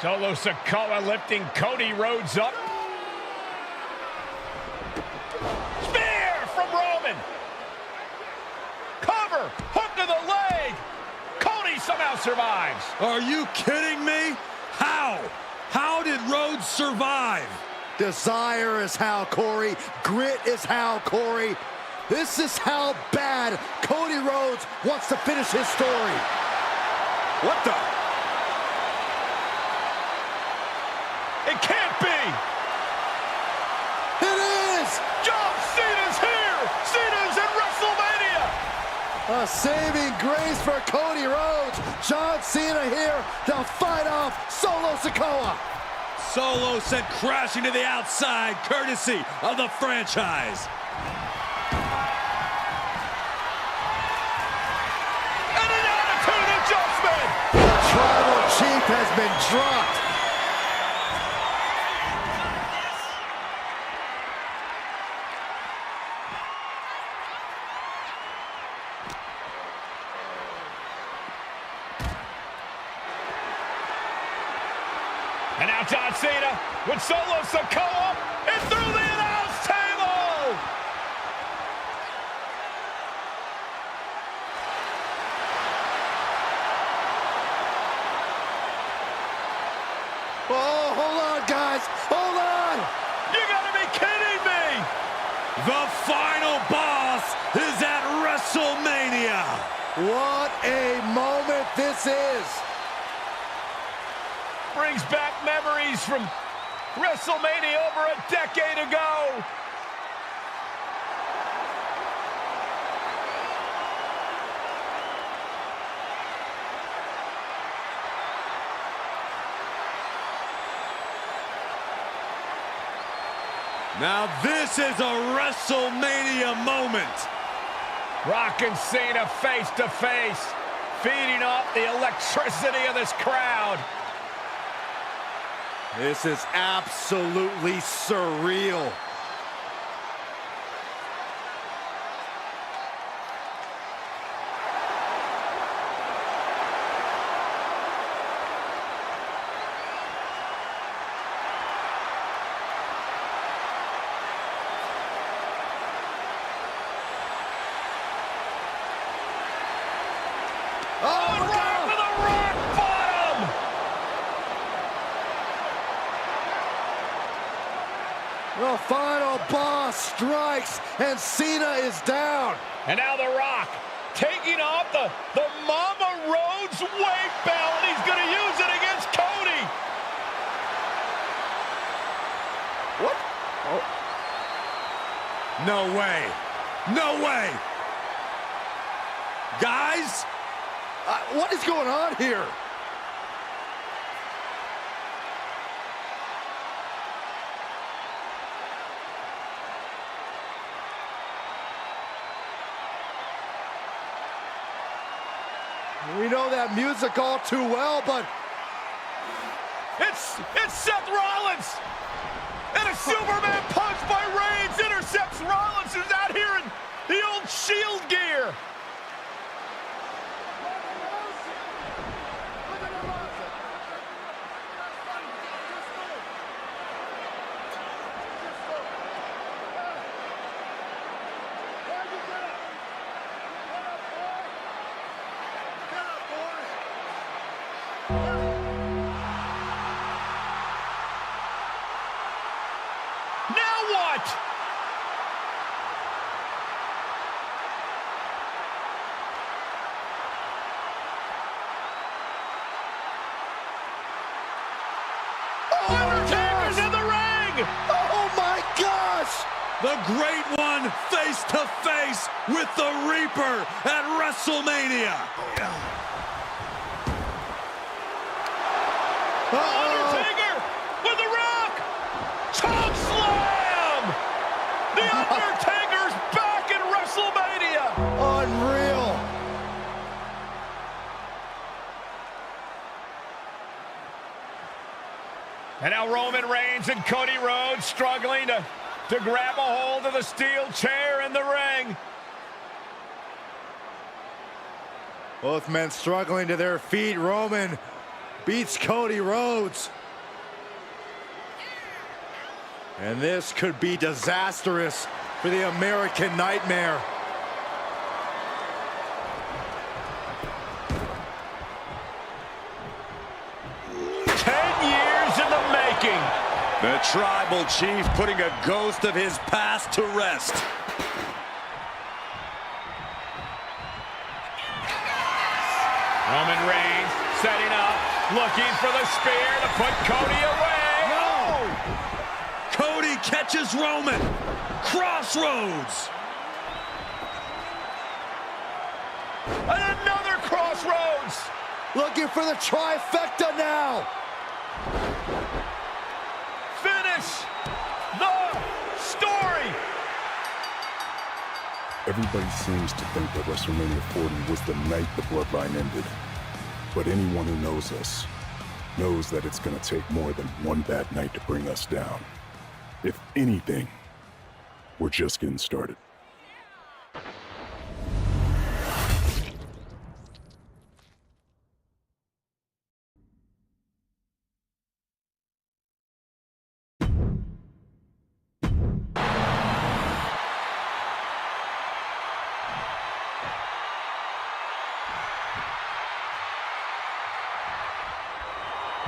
Solo Sikoa lifting Cody Rhodes up. Spear from Roman. Cover, hook to the leg. Cody somehow survives. Are you kidding me? How? How did Rhodes survive? Desire is how, Corey. Grit is how, Corey. This is how bad Cody Rhodes wants to finish his story. What the? It can't be. It is! John Cena's here. Cena's in WrestleMania. A saving grace for Cody Rhodes. John Cena here to fight off Solo Sikoa. Solo sent crashing to the outside, courtesy of the franchise. And an attitude adjustment. The tribal chief has been dropped. And now John Cena with Solo Sikoa and through the announce table. Oh, hold on, guys. Hold on. You gotta be kidding me. The final boss is at WrestleMania. What a moment this is. Brings back memories from WrestleMania over a decade ago. Now this is a WrestleMania moment. Rock and Cena face to face, feeding off the electricity of this crowd. This is absolutely surreal. The final boss strikes, and Cena is down. And now The Rock taking off the Mama Rhodes weight belt, and he's going to use it against Cody. What? Oh. No way. No way. Guys? What is going on here? We know that music all too well, but it's Seth Rollins, and a Superman punch by Reigns intercepts Rollins, who's out here in the old Shield gear. Now what? oh, Undertaker's in the ring! Oh my gosh! The Great One face to face with the Reaper at WrestleMania. Undertaker with the Rock! Choke slam! The Undertaker's back in WrestleMania! Unreal! And now Roman Reigns and Cody Rhodes struggling to grab a hold of the steel chair in the ring. Both men struggling to their feet. Roman beats Cody Rhodes. And this could be disastrous for the American Nightmare. The Tribal Chief putting a ghost of his past to rest. Roman Reigns setting up, looking for the spear to put Cody away. No! Cody catches Roman. Crossroads. And another crossroads. Looking for the trifecta now. Finish the story. Everybody seems to think that WrestleMania 40 was the night the bloodline ended. But anyone who knows us knows that it's going to take more than one bad night to bring us down. If anything, we're just getting started.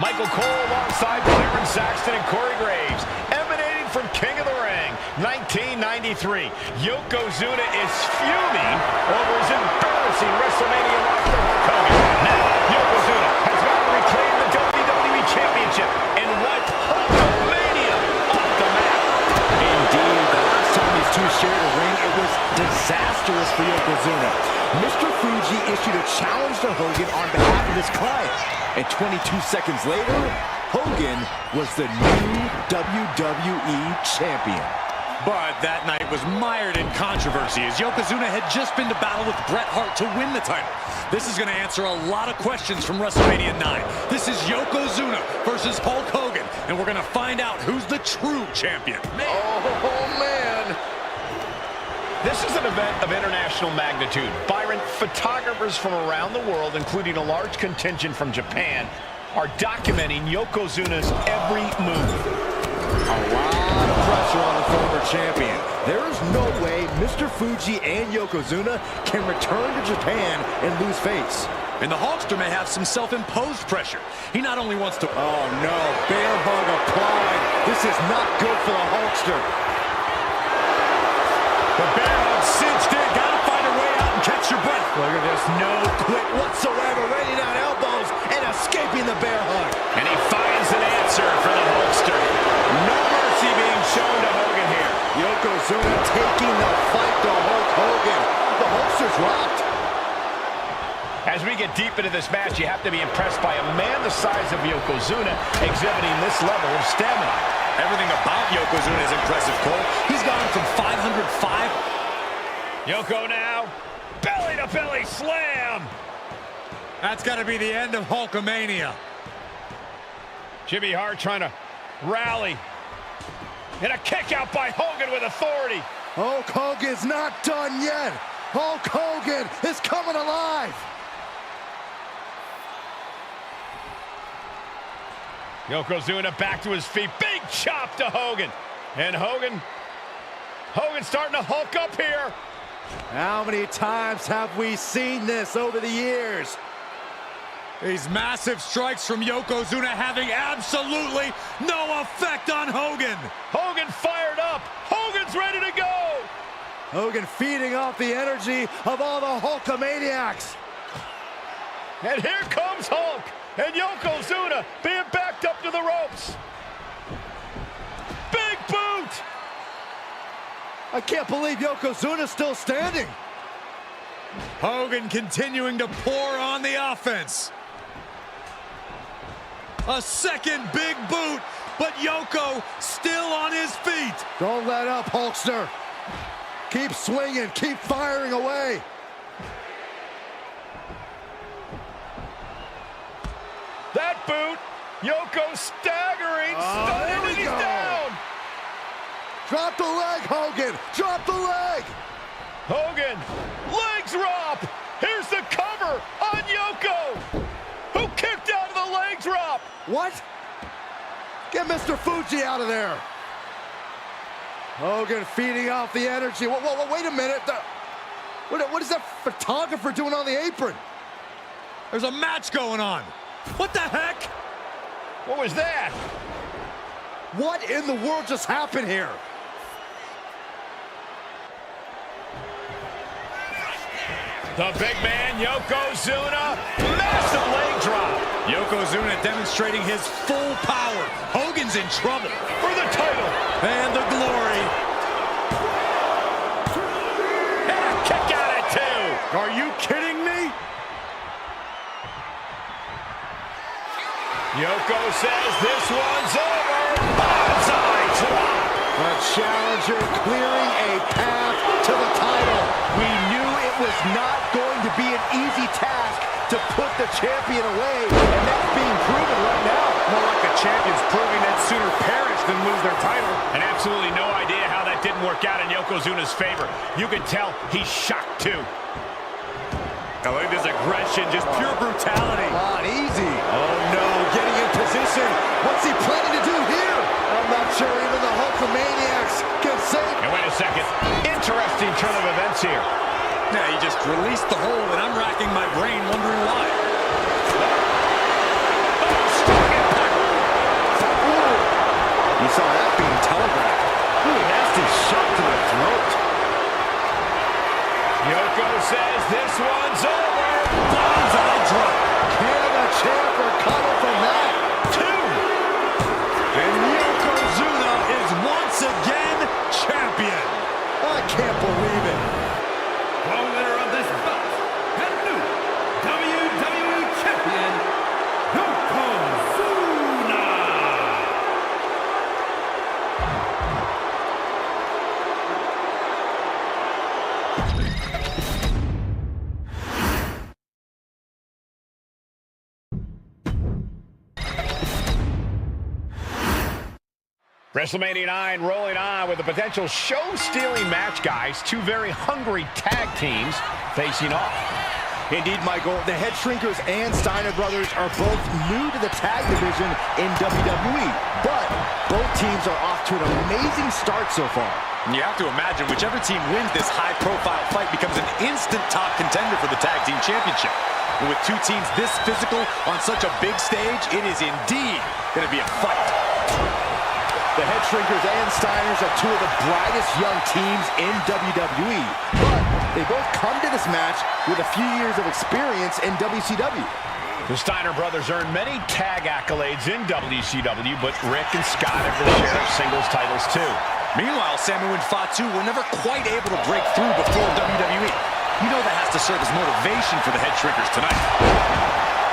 Michael Cole alongside Byron Saxton and Corey Graves, emanating from King of the Ring, 1993. Yokozuna is fuming over his embarrassing WrestleMania loss to Hulk Hogan. Now, Yokozuna has got to reclaim the WWE Championship and wipe Hulkamania off the map. Indeed, the last time these two shared a ring, it was disastrous for Yokozuna. Mr. Fuji issued a challenge to Hogan on behalf of his client. And 22 seconds later, Hogan was the new WWE Champion. But that night was mired in controversy as Yokozuna had just been to battle with Bret Hart to win the title. This is going to answer a lot of questions from WrestleMania 9. This is Yokozuna versus Hulk Hogan, and we're going to find out who's the true champion. Oh, man. This is an event of international magnitude. Byron, photographers from around the world, including a large contingent from Japan, are documenting Yokozuna's every move. A lot of pressure on the former champion. There is no way Mr. Fuji and Yokozuna can return to Japan and lose face. And the Hulkster may have some self-imposed pressure. He not only wants to... Oh, no. Bear hug applied. This is not good for the Hulkster. The bear hug cinched in. Gotta find a way out and catch your breath. Look at this. No quit whatsoever. Raining down elbows and escaping the bear hug. And he finds an answer for the Hulkster. No mercy being shown to Hogan here. Yokozuna taking the fight to Hulk Hogan. The Hulkster's rocked. As we get deep into this match, you have to be impressed by a man the size of Yokozuna exhibiting this level of stamina. Everything about Yokozuna is impressive, Cole. He's gone from 505. Yoko now. Belly-to-belly slam. That's got to be the end of Hulkamania. Jimmy Hart trying to rally. And a kick out by Hogan with authority. Hulk Hogan's not done yet. Hulk Hogan is coming alive. Yokozuna back to his feet. Big chop to Hogan. And Hogan's starting to hulk up here. How many times have we seen this over the years? These massive strikes from Yokozuna having absolutely no effect on Hogan. Hogan fired up. Hogan's ready to go. Hogan feeding off the energy of all the Hulkamaniacs. And here comes Hulk. And Yokozuna being backed up to the ropes. Big boot. I can't believe Yokozuna's still standing. Hogan continuing to pour on the offense. A second big boot, but Yoko still on his feet. Don't let up, Hulkster. Keep swinging, keep firing away. That boot, Yoko staggering, stunning, and he's down. Drop the leg, Hogan. Drop the leg. Hogan, legs drop. Here's the cover on Yoko, who kicked out of the leg leg drop. What? Get Mr. Fuji out of there. Hogan feeding off the energy. Whoa, wait a minute. What is that photographer doing on the apron? There's a match going on. What the heck? What was that? What in the world just happened here? The big man, Yokozuna, massive leg drop. Yokozuna demonstrating his full power. Hogan's in trouble. For the title. And the glory. And a kick out at 2. Are you kidding me? Yoko says this one's over. Bonsai drop. The challenger clearing a path to the title. We knew it was not going to be an easy task to put the champion away, and that's being proven right now. More like the champion's proving that sooner perish than lose their title. And absolutely no idea how that didn't work out in Yokozuna's favor. You can tell he's shocked too. Now look at this aggression, just pure brutality. Come on, easy. Oh no, getting in position. What's he planning to do here? I'm not sure even the Hulkamaniacs can save. And wait a second. Interesting turn of events here. Yeah, he just released the hold, and I'm racking my brain wondering why. Oh, strong impact. You saw that being telegraphed. Ooh, nasty shot to the throat. Yoko says this one's over. Bonsai drop. Can the champ recover from that? 2. And Yokozuna is once again champion. I can't believe it. The winner of this bout and new WWE Champion, Yokozuna! WrestleMania 9 rolling on with a potential show-stealing match, guys. Two very hungry tag teams facing off. Indeed, Michael, the Head Shrinkers and Steiner Brothers are both new to the tag division in WWE, but both teams are off to an amazing start so far. And you have to imagine whichever team wins this high-profile fight becomes an instant top contender for the tag team championship. And with two teams this physical on such a big stage, it is indeed going to be a fight. The Head Shrinkers and Steiners are two of the brightest young teams in WWE, but they both come to this match with a few years of experience in WCW. The Steiner brothers earned many tag accolades in WCW, but Rick and Scott have their share of singles titles too. Meanwhile, Samu and Fatu were never quite able to break through before WWE. You know that has to serve as motivation for the Head Shrinkers tonight.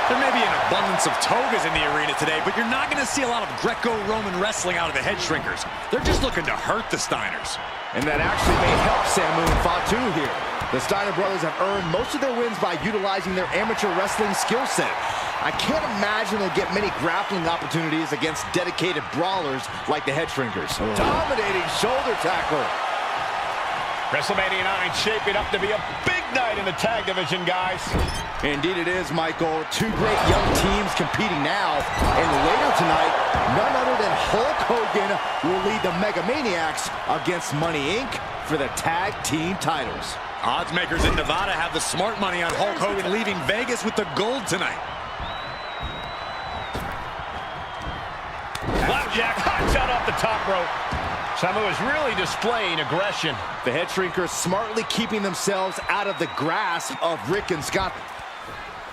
There may be an abundance of togas in the arena today, but you're not going to see a lot of Greco-Roman wrestling out of the Head Shrinkers. They're just looking to hurt the Steiners. And that actually may help Samu and Fatu here. The Steiner brothers have earned most of their wins by utilizing their amateur wrestling skill set. I can't imagine they'll get many grappling opportunities against dedicated brawlers like the Head Shrinkers. Dominating shoulder tackle. WrestleMania 9 shaping up to be a big night in the tag division, guys. Indeed it is, Michael. Two great young teams competing now. And later tonight, none other than Hulk Hogan will lead the Mega Maniacs against Money Inc. for the tag team titles. Odds makers in Nevada have the smart money on Hulk Hogan leaving Vegas with the gold tonight. Flapjack, hot shot off the top rope. Samu is really displaying aggression. The Head Shrinkers smartly keeping themselves out of the grasp of Rick and Scott.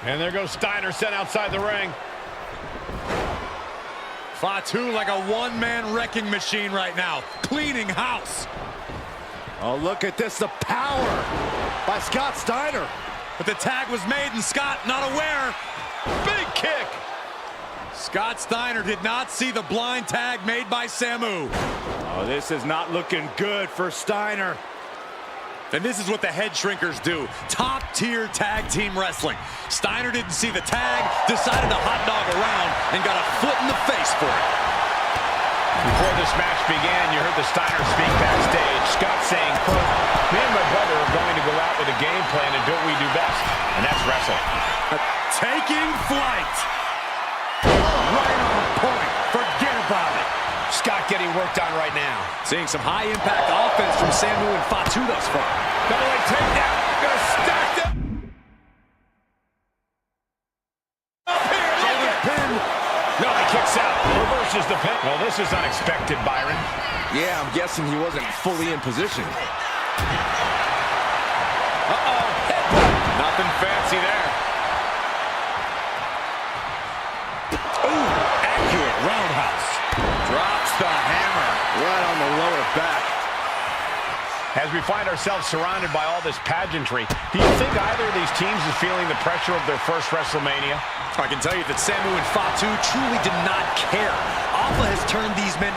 And there goes Steiner sent outside the ring. Fatu like a one-man wrecking machine right now, cleaning house. Oh, look at this, the power by Scott Steiner. But the tag was made and Scott not aware. Big kick. Scott Steiner did not see the blind tag made by Samu. Oh, this is not looking good for Steiner. And this is what the Head Shrinkers do. Top-tier tag team wrestling. Steiner didn't see the tag, decided to hot dog around, and got a foot in the face for it. Before this match began, you heard the Steiners speak backstage. Scott saying, quote, "Me and my brother are going to go out with a game plan and do what we do best, and that's wrestle." Taking flight. getting worked on right now. Seeing some high-impact offense from Samu and Fatu thus far. Double leg takedown. Gonna stack them. Up here, look at pin. No, he kicks out. Reverses the pin. Well, this is unexpected, Byron. Yeah, I'm guessing he wasn't fully in position. Uh-oh. Nothing fancy there. Ooh, accurate roundhouse. Drops the hammer. Right on the lower back. As we find ourselves surrounded by all this pageantry, do you think either of these teams is feeling the pressure of their first WrestleMania? I can tell you that Samu and Fatu truly did not care. Alpha has turned these men...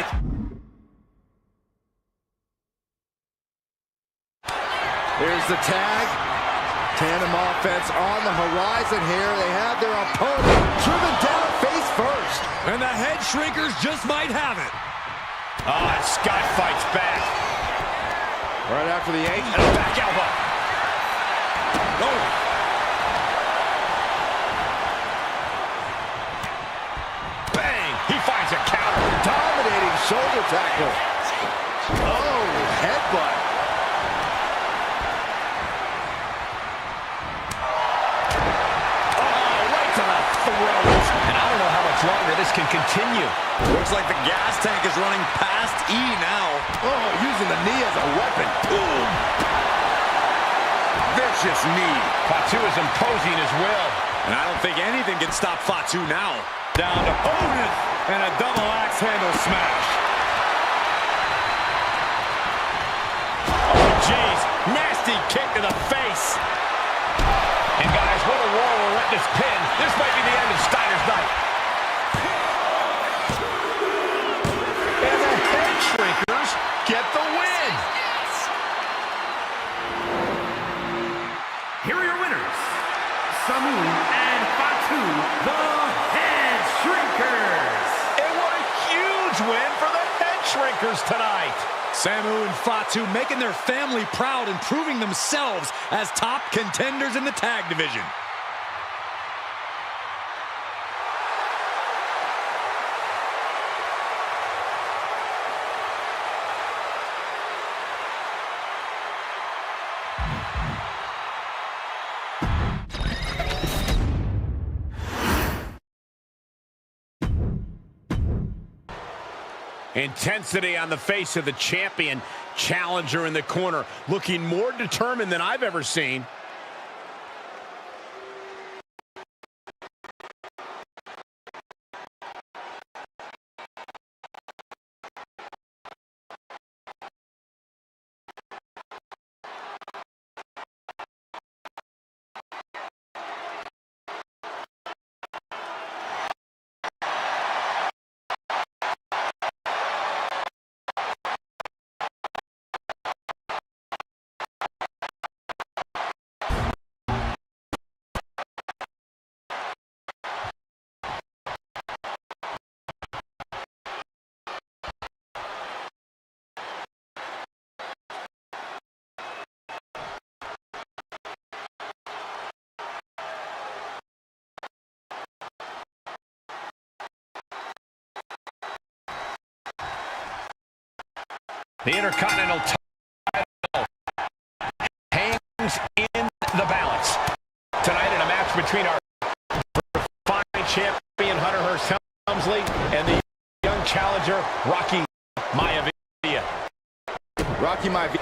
Here's the tag. Tandem offense on the horizon here. They have their opponent driven down face first. And the head shrinkers just might have it. Oh, and Scott fights back. Right after the 8. And a back elbow. Oh. Bang! He finds a counter. Dominating shoulder tackle. Oh, headbutt. And I don't know how much longer this can continue. Looks like the gas tank is running past E now. Oh, using the knee as a weapon. Ooh. Vicious knee. Fatu is imposing his will. And I don't think anything can stop Fatu now. Down to Otis and a double axe handle smash. Oh, jeez. Nasty kick to the face. And guys, what a roar will let this pin. This might be the end of Steiner's night. And the head shrinkers get the win. Here are your winners, Samu and Fatu, the Head Shrinkers. And what a huge win for the head shrinkers tonight. Samu and Fatu making their family proud and proving themselves as top contenders in the tag division. Intensity on the face of the champion. Challenger in the corner, looking more determined than I've ever seen. The Intercontinental title hangs in the balance. Tonight in a match between our refined champion Hunter Hearst Helmsley and the young challenger Rocky Maivia. Rocky Maivia.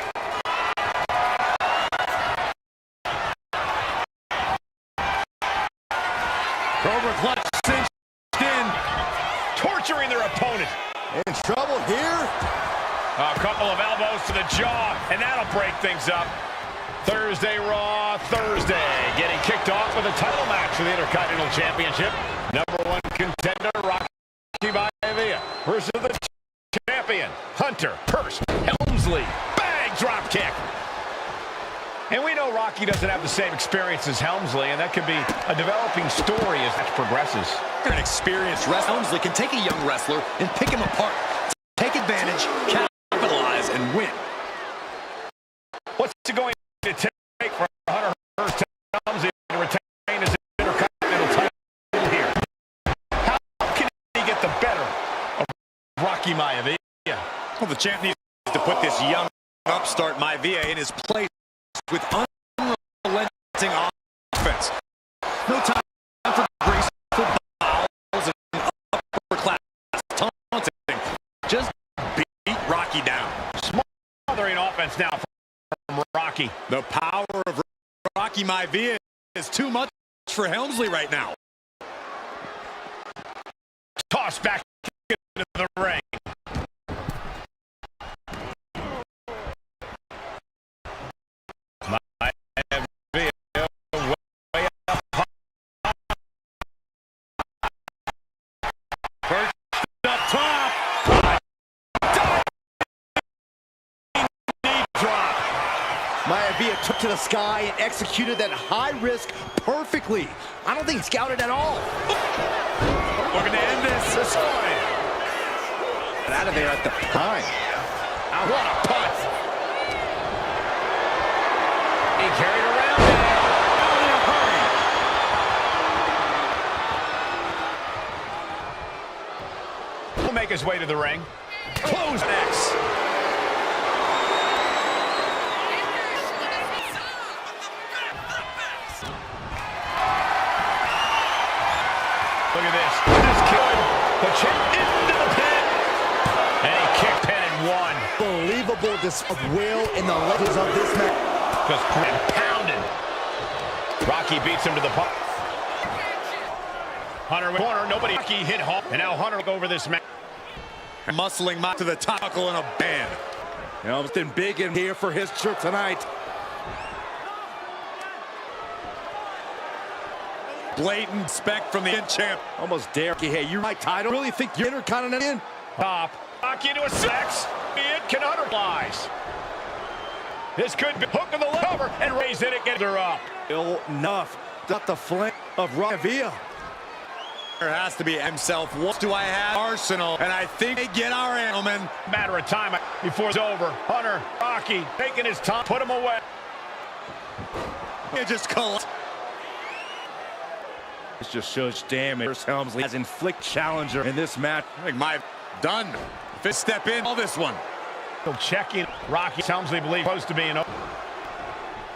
Cobra clutch cinched in, torturing their opponent. In trouble here. A couple of elbows to the jaw, and that'll break things up. Thursday Raw, Thursday, getting kicked off with a title match for the Intercontinental Championship. Number one contender, Rocky Maivia, versus the champion, Hunter Hearst Helmsley. Bang, drop kick. And we know Rocky doesn't have the same experience as Helmsley, and that could be a developing story as that progresses. An experienced wrestler, Helmsley can take a young wrestler and pick him apart, take advantage, capitalize, and win. What's it going to take for Hunter Hearst Helmsley to retain his Intercontinental title here? How can he get the better of Rocky Maivia? Well, the champ needs to put this young upstart Maivia in his place with unrelenting offense. No time for graceful bows and upper-class taunting. Just beat Rocky down. Smothering offense now from Rocky. The power of Rocky Maivia is too much for Helmsley right now. Toss back into the ring. Maivia took to the sky and executed that high risk perfectly. I don't think he scouted at all. We're going to end this. Get out of there at the time. What a punt. He carried around in a hurry. He'll make his way to the ring. Close X. Look at this. This kid. The champ into the pin. And he kicked pin and won. Unbelievable display of will in the legends of this match. Just pounded. Rocky beats him to the pump. Hunter with corner. Nobody. Rocky hit home. And now Hunter over this match. Muscling to the tackle in a band. Helmston big in here for his trip tonight. Blatant spec from the champ. Almost dare. Hey, you're my title. Really think you're Intercontinental in? Top. Rocky into a sex. It can Hunter flies. This could be hook of the cover and raise it. It gets her up. Enough. Got the flank of Maivia. There has to be himself. What do I have? Arsenal. And I think they get our Animalman. Matter of time before it's over. Hunter, Rocky, taking his time. Put him away. It just collapsed. This just shows damage. Helmsley has inflict challenger in this match. I think my done. Fifth step in. All this one. Still checking. Rocky Helmsley believes supposed to be in.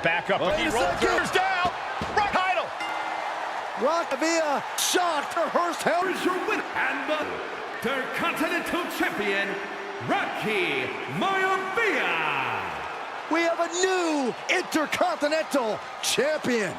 Back up. He rolls down. Rock title. Maivia shocked her Hurst Helmsley. Here's your winner and the Intercontinental Champion, Rocky Maivia. We have a new Intercontinental Champion.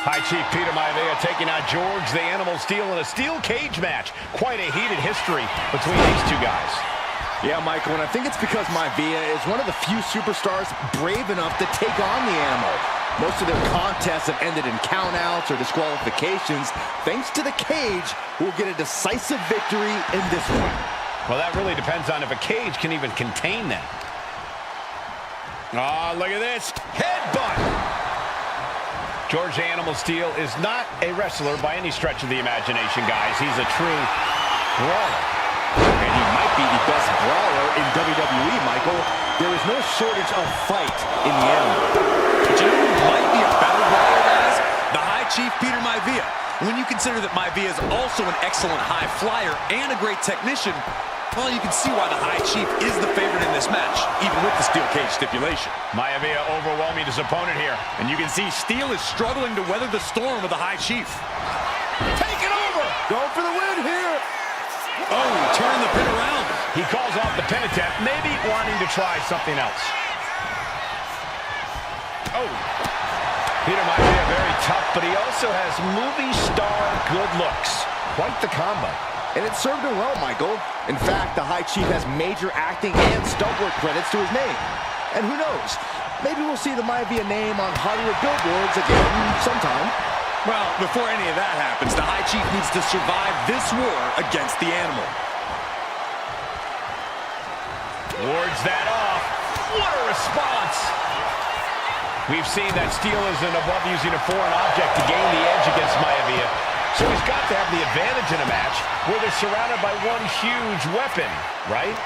High Chief Peter Maivia taking out George the Animal Steel in a steel cage match. Quite a heated history between these two guys. Yeah, Michael, and I think it's because Maivia is one of the few superstars brave enough to take on the Animal. Most of their contests have ended in countouts or disqualifications. Thanks to the cage, we'll get a decisive victory in this one. Well, that really depends on if a cage can even contain them. Oh, look at this. Headbutt. George the Animal Steel is not a wrestler by any stretch of the imagination, guys. He's a true brawler. And he might be the best brawler in WWE, Michael. There is no shortage of fight in the Animal. But you know who might be a better brawler, guys? The High Chief Peter Maivia. When you consider that Maivia is also an excellent high flyer and a great technician, well, you can see why the High Chief is the favorite in this match, even with the steel cage stipulation. Maivia overwhelming his opponent here. And you can see Steel is struggling to weather the storm of the High Chief. Take it over! Going for the win here! Oh, turn the pin around. He calls off the pin attempt, maybe wanting to try something else. Oh. Peter Maivia very tough, but he also has movie star good looks. Quite the combo. And it served him well, Michael. In fact, the High Chief has major acting and stunt work credits to his name. And who knows, maybe we'll see the Maivia name on Hollywood billboards again sometime. Well, before any of that happens, the High Chief needs to survive this war against the Animal. Wards that off. What a response. We've seen that Steel isn't above using a foreign object to gain the edge against Maivia. So he's got to have the advantage in a match where they're surrounded by one huge weapon, right?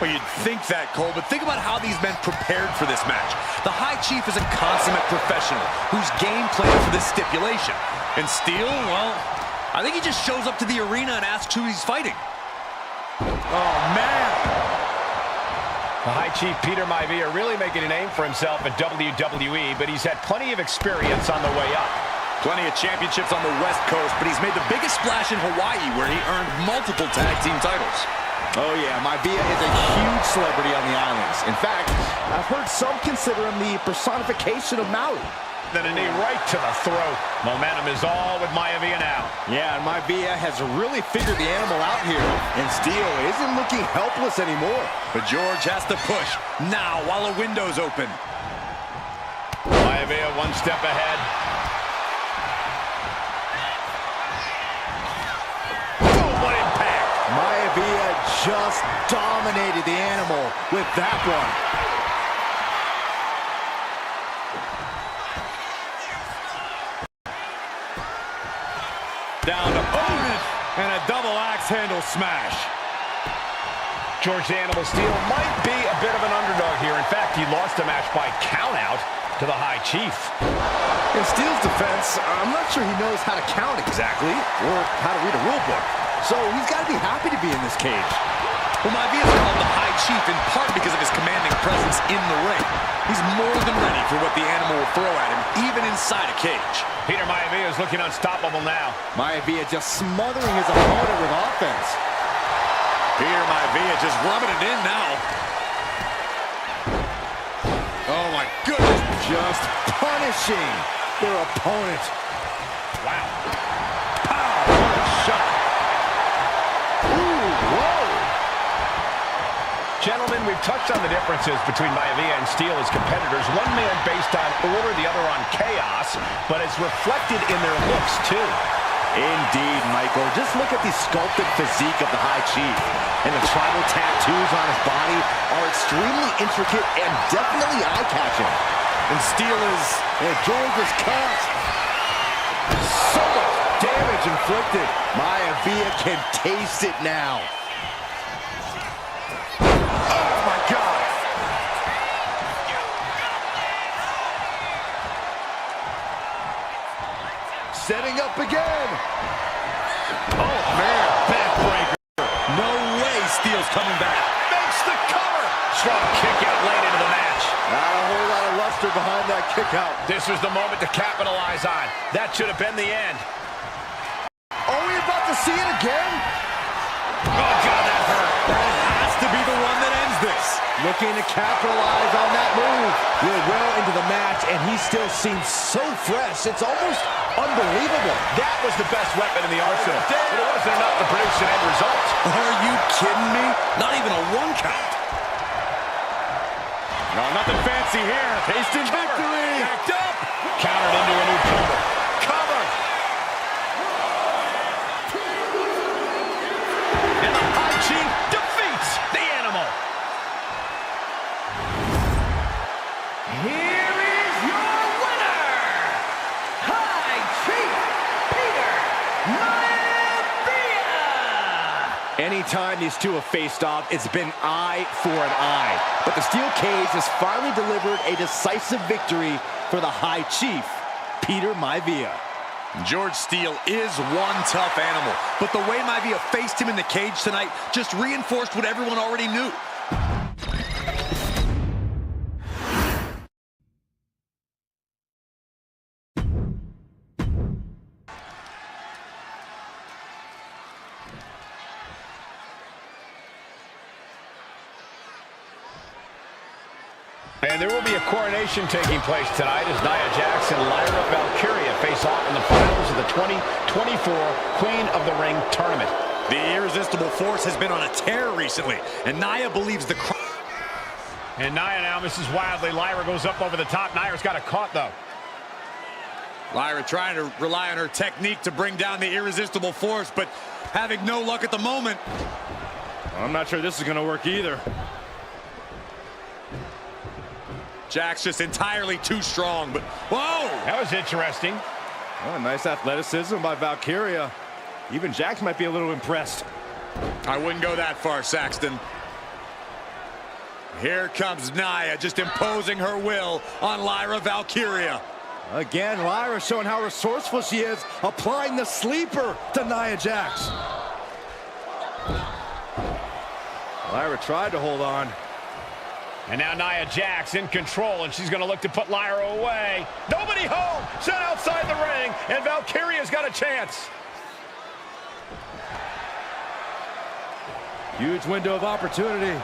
Well, you'd think that, Cole, but think about how these men prepared for this match. The High Chief is a consummate professional who's game planned for this stipulation. And Steel, well, I think he just shows up to the arena and asks who he's fighting. Oh, man. The High Chief Peter Maivia really making a name for himself at WWE, but he's had plenty of experience on the way up. Plenty of championships on the West Coast, but he's made the biggest splash in Hawaii, where he earned multiple tag team titles. Oh, yeah, Maivia is a huge celebrity on the islands. In fact, I've heard some consider him the personification of Maui. Then a knee right to the throat. Momentum is all with Maivia now. Yeah, and Maivia has really figured the animal out here. And Steel isn't looking helpless anymore. But George has to push now while a window's open. Maivia one step ahead. Boom, what impact. Maivia just dominated the animal with that one. Down to opponent and a double axe handle smash. George the Animal Steel might be a bit of an underdog here. In fact, he lost the match by countout to the High Chief. In Steel's defense, I'm not sure he knows how to count exactly or how to read a rule book. So he's got to be happy to be in this cage. Well, Maivia is called the High Chief in part because of his commanding presence in the ring. He's more than ready for what the animal will throw at him, even inside a cage. Peter Maivia is looking unstoppable now. Maivia just smothering his opponent with offense. Peter Maivia just rubbing it in now. Oh, my goodness. Just punishing their opponent. Wow. Pow, what a shot. Ooh, whoa. Gentlemen, we've touched on the differences between Maivia and Steel as competitors. One man based on order, the other on chaos, but it's reflected in their looks, too. Indeed, Michael. Just look at the sculpted physique of the High Chief. And the tribal tattoos on his body are extremely intricate and definitely eye-catching. And Steel is... And George is cut. So much damage inflicted. Maivia can taste it now. Oh, my God. Setting up again. Oh, man, backbreaker. No way Steel's coming back. Makes the cover. Strong kick out late into the match. Not a whole lot of luster behind that kick out. This was the moment to capitalize on. That should have been the end. Are we about to see it again? Oh, God, that hurt. That has to be the one that ends this. Looking to capitalize on that move. We're well into the match, and he still seems so fresh. It's almost unbelievable. That was the best weapon in the arsenal. But it wasn't enough to produce an end result. Are you kidding me? Not even a one count. No, nothing fancy here. Tasting victory. Backed up. Countered into a new cover. Cover. And the High Chief defeats the animal. Here is your winner, High Chief Peter Maivia. Anytime these two have faced off, it's been eye for an eye. But the steel cage has finally delivered a decisive victory for the High Chief, Peter Maivia. George Steele is one tough animal, but the way Maivia faced him in the cage tonight just reinforced what everyone already knew. And there will be a coronation taking place tonight as Nia Jax and Lyra Valkyria face off in the finals of the 2024 Queen of the Ring tournament. The Irresistible Force has been on a tear recently, and Nia believes the... And Nia now misses wildly. Lyra goes up over the top. Nia's got it caught, though. Lyra trying to rely on her technique to bring down the Irresistible Force, but having no luck at the moment. I'm not sure this is going to work either. Jax just entirely too strong, but whoa! That was interesting. Oh, nice athleticism by Valkyria. Even Jax might be a little impressed. I wouldn't go that far, Saxton. Here comes Nia, just imposing her will on Lyra Valkyria. Again, Lyra showing how resourceful she is, applying the sleeper to Nia Jax. Lyra tried to hold on. And now Nia Jax in control, and she's going to look to put Lyra away. Nobody home! Set outside the ring, and Valkyria's got a chance. Huge window of opportunity.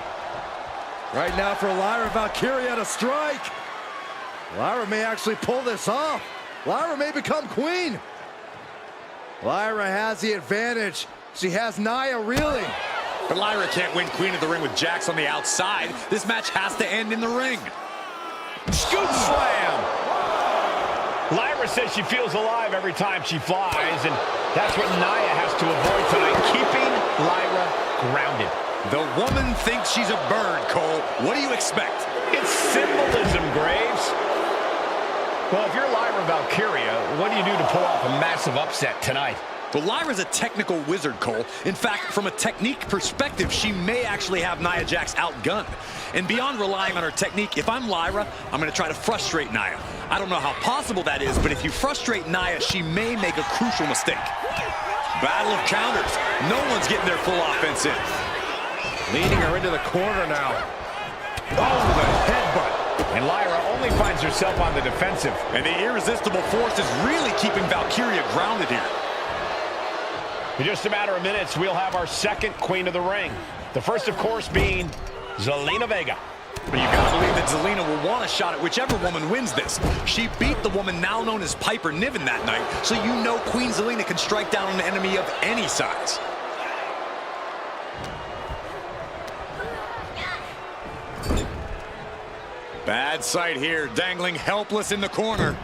Right now for Lyra Valkyria to strike. Lyra may actually pull this off. Lyra may become queen. Lyra has the advantage. She has Nia reeling. But Lyra can't win Queen of the Ring with Jax on the outside. This match has to end in the ring. Scoop slam! Lyra says she feels alive every time she flies, and that's what Nia has to avoid tonight, keeping Lyra grounded. The woman thinks she's a bird, Cole. What do you expect? It's symbolism, Graves. Well, if you're Lyra Valkyria, what do you do to pull off a massive upset tonight? Well, Lyra's a technical wizard, Cole. In fact, from a technique perspective, she may actually have Nia Jax outgunned. And beyond relying on her technique, if I'm Lyra, I'm going to try to frustrate Nia. I don't know how possible that is, but if you frustrate Nia, she may make a crucial mistake. Battle of counters. No one's getting their full offense in. Leading her into the corner now. Oh, the headbutt. And Lyra only finds herself on the defensive. And the irresistible force is really keeping Valkyria grounded here. In just a matter of minutes, we'll have our second Queen of the Ring. The first, of course, being Zelina Vega. But you gotta believe that Zelina will want a shot at whichever woman wins this. She beat the woman now known as Piper Niven that night, so you know Queen Zelina can strike down an enemy of any size. Bad sight here, dangling helpless in the corner.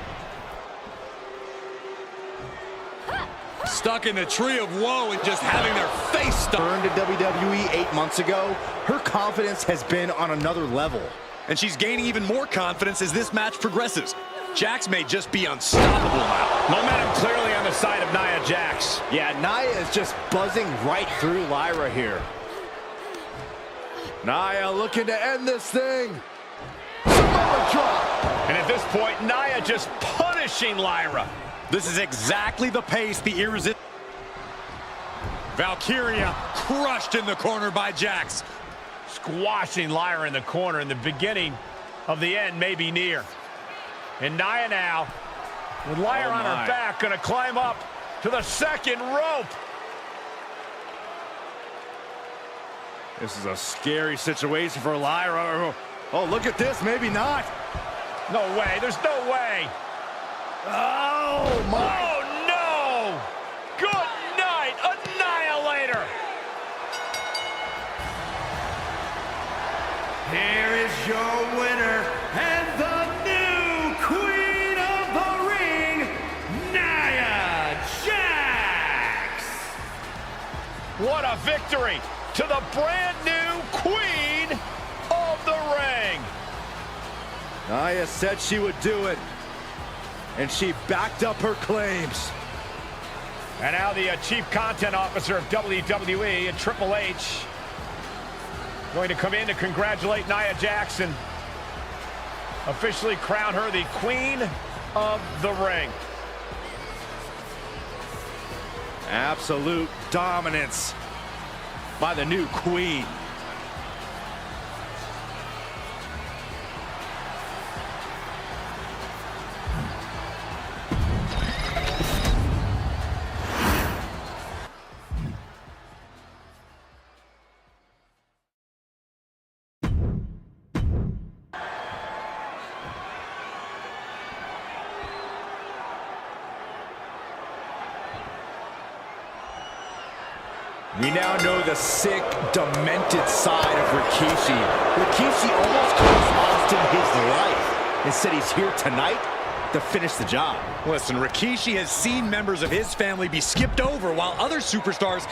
Stuck in the tree of woe and just having their face stuck. Turned to WWE 8 months ago, her confidence has been on another level. And she's gaining even more confidence as this match progresses. Jax may just be unstoppable now. Momentum clearly on the side of Nia Jax. Yeah, Nia is just buzzing right through Lyra here. Nia looking to end this thing. Samoa drop. And at this point, Nia just punishing Lyra. This is exactly the pace the irresistible Valkyria crushed in the corner by Jax. Squashing Lyra in the corner, and the beginning of the end may be near. And Nia now, with Lyra on her back, gonna climb up to the second rope. This is a scary situation for Lyra. Oh, look at this, maybe not. No way, there's no way. Oh, my. Oh, no! Good night, Annihilator! Here is your winner and the new Queen of the Ring, Nia Jax! What a victory to the brand new Queen of the Ring! Nia said she would do it, and she backed up her claims. And now the Chief Content Officer of WWE and Triple H going to come in to congratulate Nia Jax, officially crown her the Queen of the Ring. Absolute dominance by the new queen. We now know the sick, demented side of Rikishi. Rikishi almost cost Austin his life. Instead, he's here tonight to finish the job. Listen, Rikishi has seen members of his family be skipped over while other superstars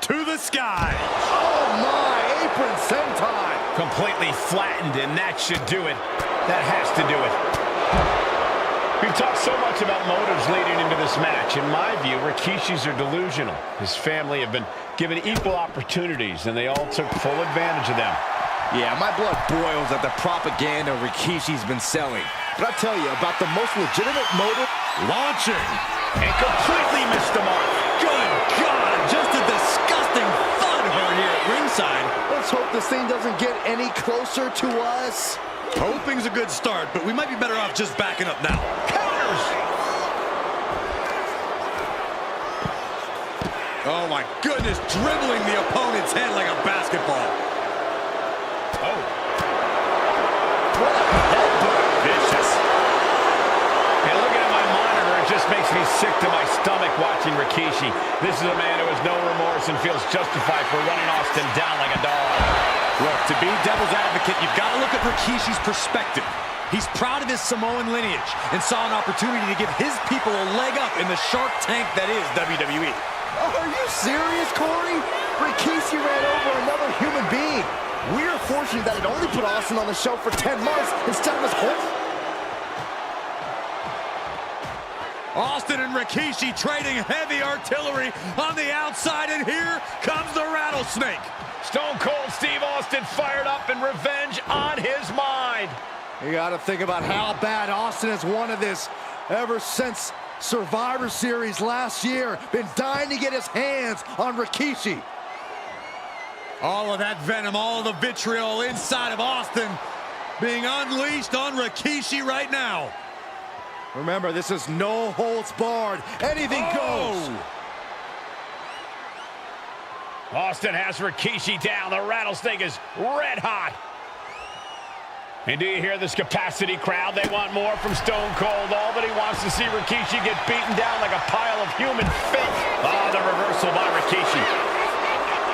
to the sky. Oh my, apron senton. Completely flattened, and that should do it. That has to do it. We've talked so much about motives leading into this match. In my view, Rikishis are delusional. His family have been given equal opportunities, and they all took full advantage of them. Yeah, my blood boils at the propaganda Rikishi's been selling. But I'll tell you about the most legitimate motive. Launching. And completely missed the mark. Good God, just a disgusting thud over here at ringside. Let's hope this thing doesn't get any closer to us. Hoping's a good start, but we might be better off just backing up now. Counters. Oh my goodness, dribbling the opponent's head like a basketball. Oh. What a headbutt. Vicious. And looking at my monitor, it just makes me sick to my stomach watching Rikishi. This is a man who has no remorse and feels justified for running Austin down like a dog. Look, to be devil's advocate, you've got to look at Rikishi's perspective. He's proud of his Samoan lineage and saw an opportunity to give his people a leg up in the shark tank that is WWE. Are you serious, Corey? Rikishi ran over another human being. We're fortunate that it only put Austin on the show for 10 months instead of his whole... Austin and Rikishi trading heavy artillery on the outside, and here comes the rattlesnake. Stone Cold Steve Austin fired up and revenge on his mind. You got to think about how bad Austin has wanted this ever since Survivor Series last year. Been dying to get his hands on Rikishi. All of that venom, all of the vitriol inside of Austin being unleashed on Rikishi right now. Remember, this is no holds barred. Anything goes. Austin has Rikishi down. The rattlesnake is red hot. And do you hear this capacity crowd? They want more from Stone Cold. All that he wants to see Rikishi get beaten down like a pile of human filth. Oh, the reversal by Rikishi.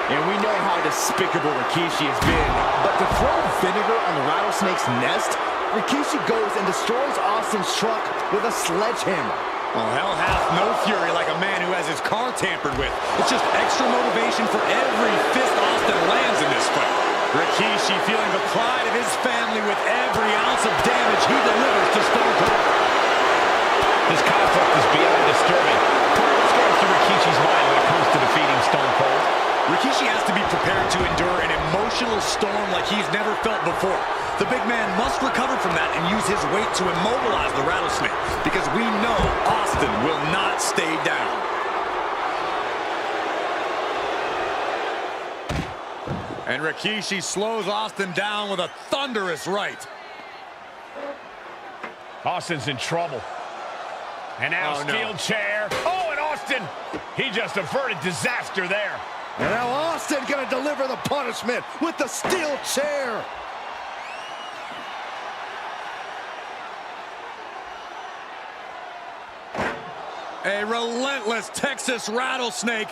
And we know how despicable Rikishi has been. But to throw vinegar on the rattlesnake's nest, Rikishi goes and destroys Austin's truck with a sledgehammer. Well, hell hath no fury like a man who has his car tampered with. It's just extra motivation for every fist Austin lands in this fight. Rikishi feeling the pride of his family with every ounce of damage he delivers to Stone Cold. This conflict is beyond disturbing. What's going through Rikishi's mind when it comes to defeating Stone Cold? Rikishi has to be prepared to endure an emotional storm like he's never felt before. The big man must recover from that and use his weight to immobilize the rattlesnake, because we know Austin will not stay down. And Rikishi slows Austin down with a thunderous right. Austin's in trouble. And now steel chair. Oh, and Austin, he just averted disaster there. And now Austin gonna deliver the punishment with the steel chair. A relentless Texas rattlesnake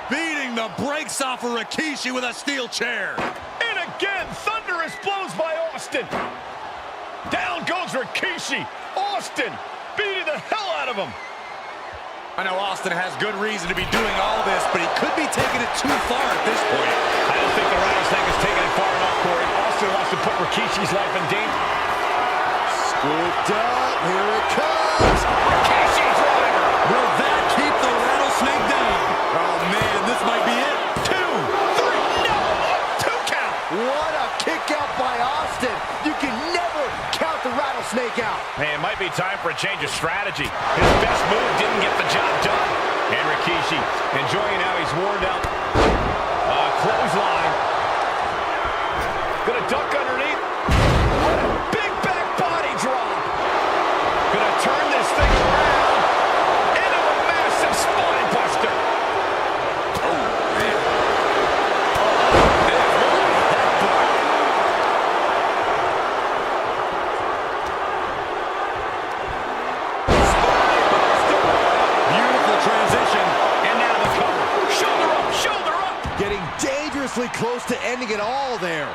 beating the brakes off of Rikishi with a steel chair. And again, thunderous blows by Austin. Down goes Rikishi. Austin beating the hell out of him. I know Austin has good reason to be doing all this, but he could be taking it too far at this point. I don't think the rattlesnake is taking it far enough, Corey. Austin wants to put Rikishi's life in danger. Scooped up, here it comes. Rikishi driver. Will that keep the rattlesnake down? Oh man, this might be it. 2, 3, no, 2 count. What a kick out by Austin. You can never count the rattlesnake out. Hey, it might be time for a change of strategy. His best move didn't get the job done. And Rikishi enjoying how he's worn down. Clothesline. Gonna duck underneath. What a big back body drop. Gonna turn this thing around into a massive spine buster. Oh, man. Dangerously close to ending it all there.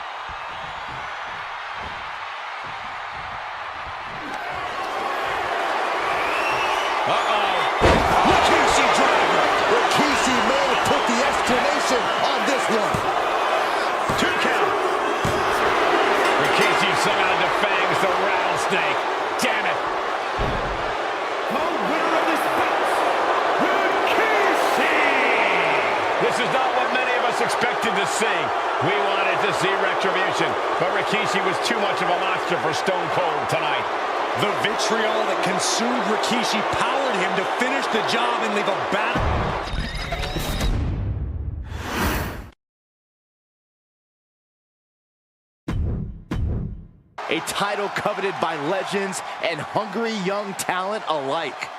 Rikishi driver. Rikishi may have put the exclamation on this one. 2 count. Rikishi somehow defangs the rattlesnake. Damn it. The winner of this bout, Rikishi! This is not what many of us expected expected to see. We wanted to see retribution, but Rikishi was too much of a monster for Stone Cold tonight. The vitriol that consumed Rikishi powered him to finish the job and leave a battle. A title coveted by legends and hungry young talent alike.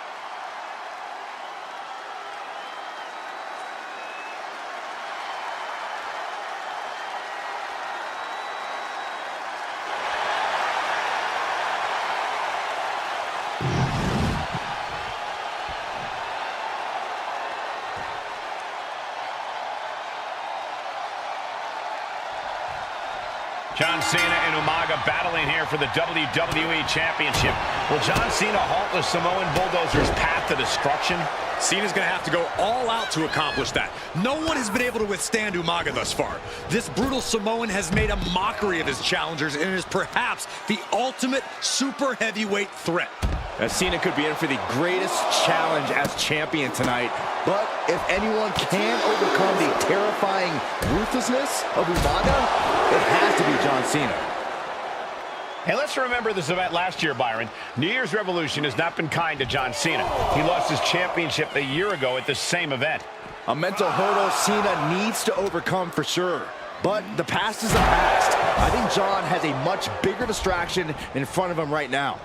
John Cena and Umaga battling here for the WWE Championship. Will John Cena halt the Samoan Bulldozer's path to destruction? Cena's going to have to go all out to accomplish that. No one has been able to withstand Umaga thus far. This brutal Samoan has made a mockery of his challengers and is perhaps the ultimate super heavyweight threat. Cena could be in for the greatest challenge as champion tonight. But if anyone can overcome the terrifying ruthlessness of Umaga, it has to be John Cena. Hey, let's remember this event last year, Byron. New Year's Revolution has not been kind to John Cena. He lost his championship a year ago at this same event. A mental hurdle Cena needs to overcome for sure. But the past is the past. I think John has a much bigger distraction in front of him right now.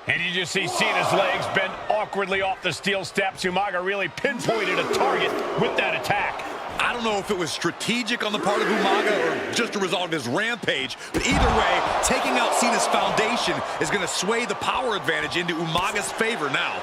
And you just see Cena's legs bend awkwardly off the steel steps. Umaga really pinpointed a target with that attack. I don't know if it was strategic on the part of Umaga or just a result of his rampage, but either way, taking out Cena's foundation is going to sway the power advantage into Umaga's favor now.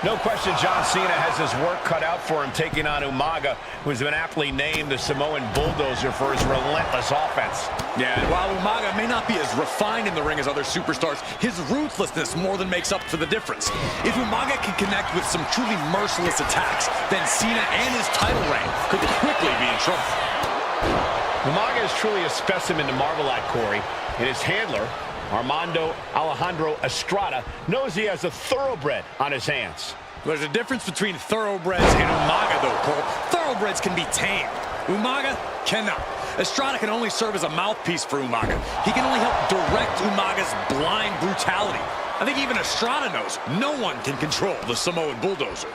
No question John Cena has his work cut out for him taking on Umaga, who's been aptly named the Samoan Bulldozer for his relentless offense. Yeah, and while Umaga may not be as refined in the ring as other superstars, his ruthlessness more than makes up for the difference. If Umaga can connect with some truly merciless attacks, then Cena and his title reign could quickly be in trouble. Umaga is truly a specimen to marvel at, Corey, and his handler, Armando Alejandro Estrada, knows he has a thoroughbred on his hands. There's a difference between thoroughbreds and Umaga, though, Cole. Thoroughbreds can be tamed. Umaga cannot. Estrada can only serve as a mouthpiece for Umaga. He can only help direct Umaga's blind brutality. I think even Estrada knows no one can control the Samoan Bulldozer.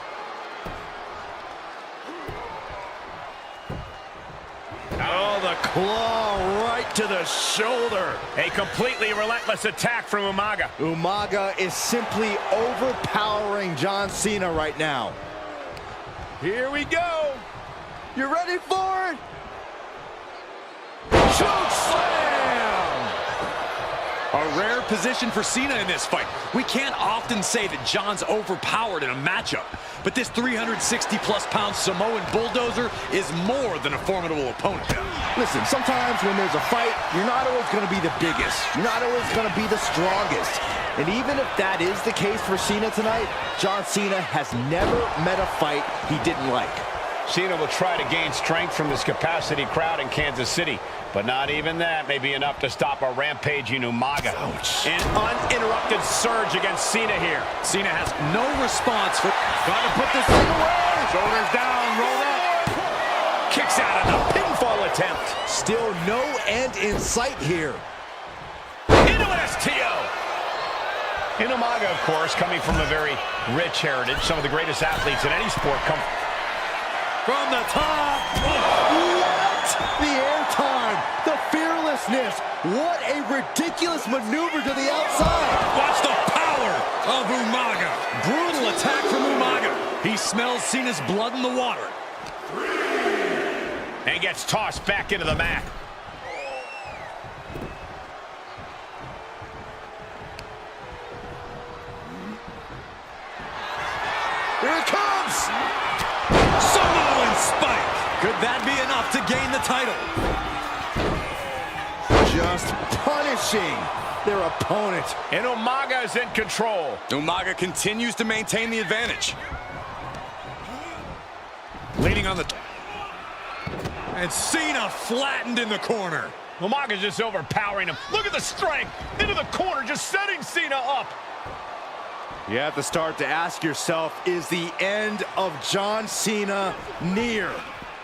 Oh, the claw right to the shoulder. A completely relentless attack from Umaga. Umaga is simply overpowering John Cena right now. Here we go. You ready for it? Choke slam! A rare position for Cena in this fight. We can't often say that John's overpowered in a matchup, but this 360-plus pound Samoan Bulldozer is more than a formidable opponent. Listen, sometimes when there's a fight, you're not always going to be the biggest. You're not always going to be the strongest. And even if that is the case for Cena tonight, John Cena has never met a fight he didn't like. Cena will try to gain strength from this capacity crowd in Kansas City, but not even that may be enough to stop a rampaging Umaga. Ouch. An uninterrupted surge against Cena here. Cena has no response for... Got to put this thing away. Shoulders down, roll up. Kicks out of the pinfall attempt. Still no end in sight here. Into an STO. And Umaga, of course, coming from a very rich heritage. Some of the greatest athletes in any sport come from the top. What? The airtime, the fearlessness. What a ridiculous maneuver to the outside. Watch the power of Umaga. Brutal attack from Umaga. He smells Cena's blood in the water. And gets tossed back into the mat. Here it comes. Samoan spike. Could that be enough to gain the title? Just punishing their opponent. And Umaga is in control. Umaga continues to maintain the advantage. Leading on the... And Cena flattened in the corner. Umaga's just overpowering him. Look at the strength. Into the corner, just setting Cena up. You have to start to ask yourself, is the end of John Cena near?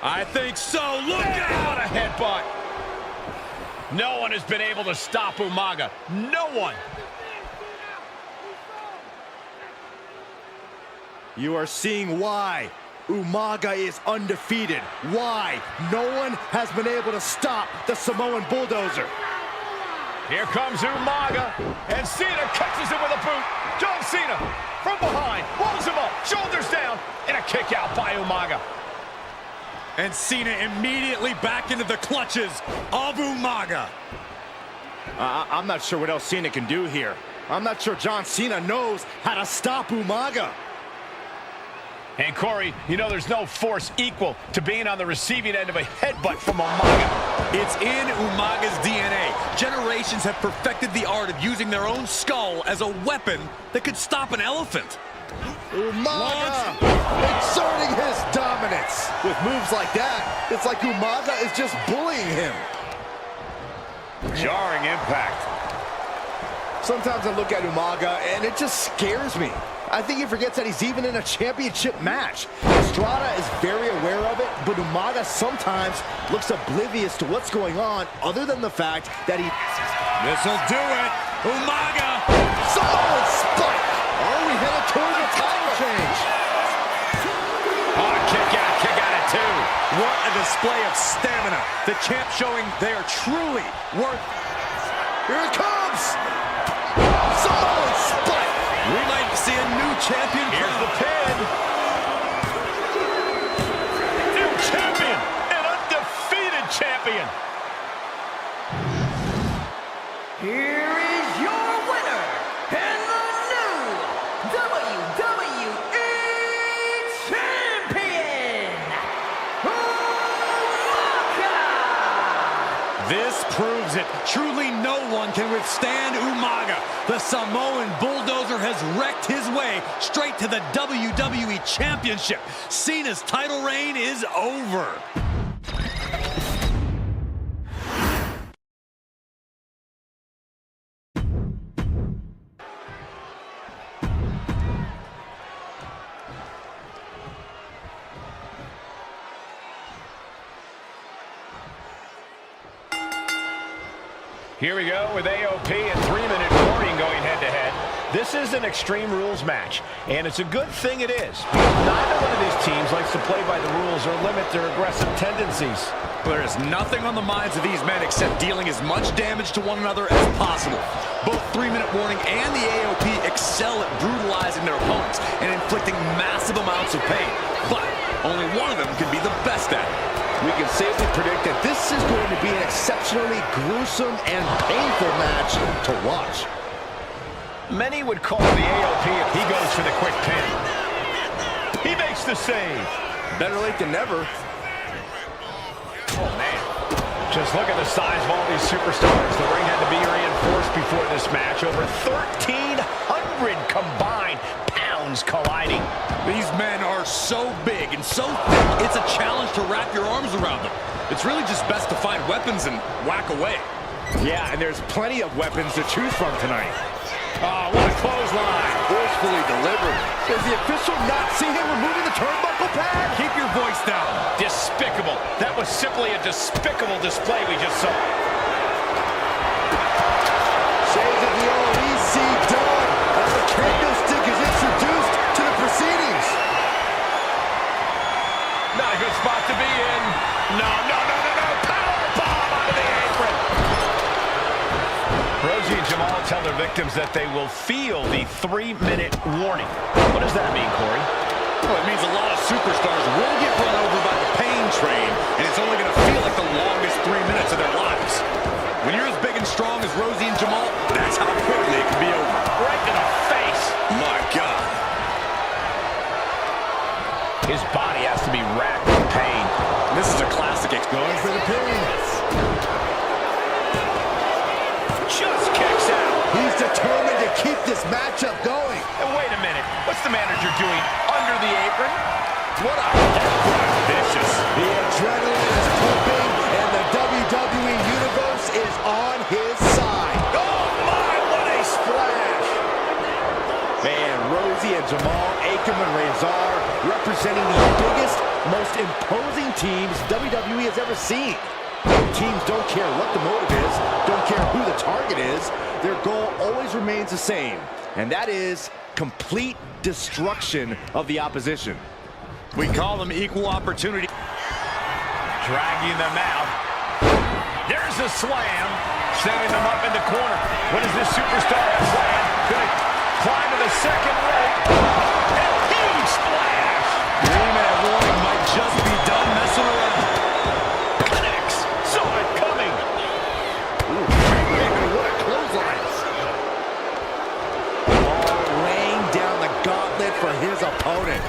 I think so. Look out! What a headbutt. No one has been able to stop Umaga. No one. You are seeing why Umaga is undefeated. Why no one has been able to stop the Samoan Bulldozer. Here comes Umaga, and Cena catches him with a boot. John Cena from behind, rolls him up, shoulders down, and a kick out by Umaga. And Cena immediately back into the clutches of Umaga. I'm not sure what else Cena can do here. I'm not sure John Cena knows how to stop Umaga. And Corey, you know there's no force equal to being on the receiving end of a headbutt from Umaga. It's in Umaga's DNA. Generations have perfected the art of using their own skull as a weapon that could stop an elephant. Umaga exerting his dominance. With moves like that, it's like Umaga is just bullying him. Jarring impact. Sometimes I look at Umaga and it just scares me. I think he forgets that he's even in a championship match. Estrada is very aware of it, but Umaga sometimes looks oblivious to what's going on, other than the fact that he... This'll do it. Umaga. Samoan spike. Are we headed towards a title change? Oh, kick out at two. What a display of stamina. The champ showing they are truly worth... Here it comes. Samoan spike. We might see a new champion. Here's the pin. New champion, an undefeated champion. Here is your winner, and the new WWE Champion, Umaga! This proves it. Truly no one can withstand Umaga. The Samoan Bulldozer has wrecked his way straight to the WWE Championship. Cena's title reign is over. Here we go with AOP and 3-minute warning going head-to-head. This is an Extreme Rules match, and it's a good thing it is. Neither one of these teams likes to play by the rules or limit their aggressive tendencies. There is nothing on the minds of these men except dealing as much damage to one another as possible. Both 3-minute warning and the AOP excel at brutalizing their opponents and inflicting massive amounts of pain. But only one of them can be the best at it. We can safely predict that this is going to be an exceptionally gruesome and painful match to watch. Many would call the AOP if he goes for the quick pin. He makes the save. Better late than never. Oh, man. Just look at the size of all these superstars. The ring had to be reinforced before this match. Over 1,300 combined pounds colliding. These men are so big and so thick, it's a challenge to wrap your arms around them. It's really just best to find weapons and whack away. Yeah, and there's plenty of weapons to choose from tonight. Oh, what a clothesline. Forcefully delivered. Does the official not see him removing the turnbuckle pad? Keep your voice down. Despicable. That was simply a despicable display we just saw. Shades of the old EC done as the candlestick is introduced to the proceedings. Not a good spot to be in. No. Powerbomb onto the apron. Rosie and Jamal tell their victims that they will feel the 3-minute warning. What does that mean, Corey? Well, it means a lot of superstars will get run over by the pain train, and it's only going to feel like the longest 3 minutes of their lives. When you're as big and strong as Rosie and Jamal, that's how quickly it can be over. Right to the face. My God. His body has to be racked with pain. This is a classic. Going for the pin. Just kicks out. He's determined to keep this matchup going. And wait a minute. What's the manager doing under the apron? What a Vicious. The adrenaline is pumping, and the WWE Universe is on his side. Oh, my, what a splash. Man, Rosie and Jamal, Akam and Razor representing the biggest most imposing teams WWE has ever seen. Both teams don't care what the motive is, don't care who the target is. Their goal always remains the same, and that is complete destruction of the opposition. We call them equal opportunity. Dragging them out. There's a slam, sending them up in the corner. What does this superstar have planned? Gonna climb to the second rope. And huge splash. 3-minute warning might just be done messing around. Connects. Saw it coming. Ooh, what a clothesline. Oh, laying down the gauntlet for his opponent.